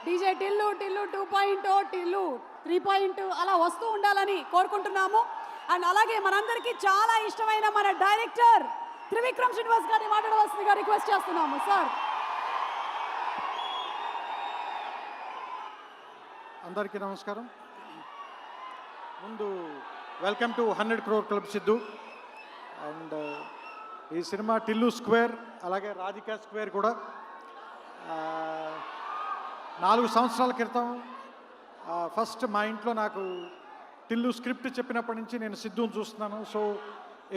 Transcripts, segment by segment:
DJ Tillu Tillu 2.0 Tillu 3.0 అలా వస్తూ ఉండాలని కోరుకుంటున్నాము. అండ్ అలాగే మనందరికీ చాలా ఇష్టమైన మన డైరెక్టర్ త్రివిక్రమ్ శ్రీనివాస్ గారిని మాట్లాడవలసిందిగా రిక్వెస్ట్ చేస్తున్నాము. సార్, అందరికీ నమస్కారం. ముందు welcome to 100 crore club Siddhu. And ఈ సినిమా టిల్లు స్క్వేర్ అలాగే రాధికా స్క్వేర్ కూడా 4 సంవత్సరాల క్రితం ఫస్ట్ మా ఇంట్లో నాకు టిల్లు స్క్రిప్ట్ చెప్పినప్పటి నుంచి నేను సిద్ధుని చూస్తున్నాను. సో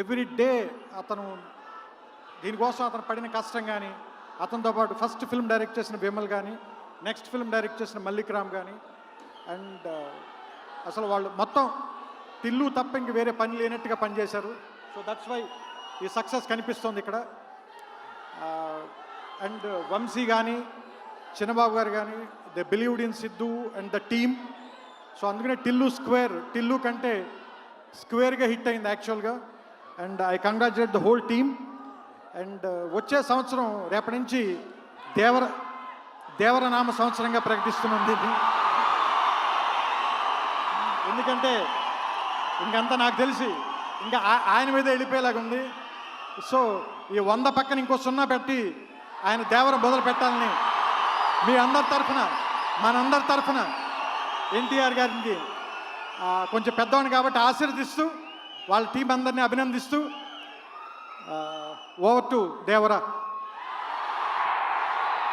ఎవ్రీ డే అతను దీనికోసం అతను పడిన కష్టం కానీ, అతనితో పాటు ఫస్ట్ ఫిల్మ్ డైరెక్ట్ చేసిన విమల్ కానీ, నెక్స్ట్ ఫిల్మ్ డైరెక్ట్ చేసిన మల్లిక్ రామ్ కానీ, అండ్ అసలు వాళ్ళు మొత్తం టిల్లు తప్ప ఇంక వేరే పని లేనట్టుగా పనిచేశారు. సో దట్స్ వై ఈ సక్సెస్ కనిపిస్తుంది ఇక్కడ. అండ్ వంశీ కానీ, చిన్నబాబు గారు కానీ, they believed in Siddhu and the team. So అందుకనే టిల్లు స్క్వేర్, టిల్లు కంటే స్క్వేర్గా హిట్ అయింది యాక్చువల్గా. And I congratulate the whole team. And వచ్చే సంవత్సరం రేపటి నుంచి దేవరనామ సంవత్సరంగా ప్రకటిస్తున్నాం దీన్ని. ఎందుకంటే ఇంకంతా నాకు తెలిసి ఇంకా ఆయన మీద వెళ్ళిపోయేలాగా ఉంది. సో ఈ 100 పక్కన ఇంకో 0 పెట్టి ఆయన దేవర మొదలు పెట్టాలని మీ అందరి తరఫున, మనందరి తరఫున ఎన్టీఆర్ గారికి కొంచెం పెద్దవాడిని కాబట్టి ఆశీర్వదిస్తూ వాళ్ళ టీం అందరినీ అభినందిస్తూ ఓవర్ టు దేవరా.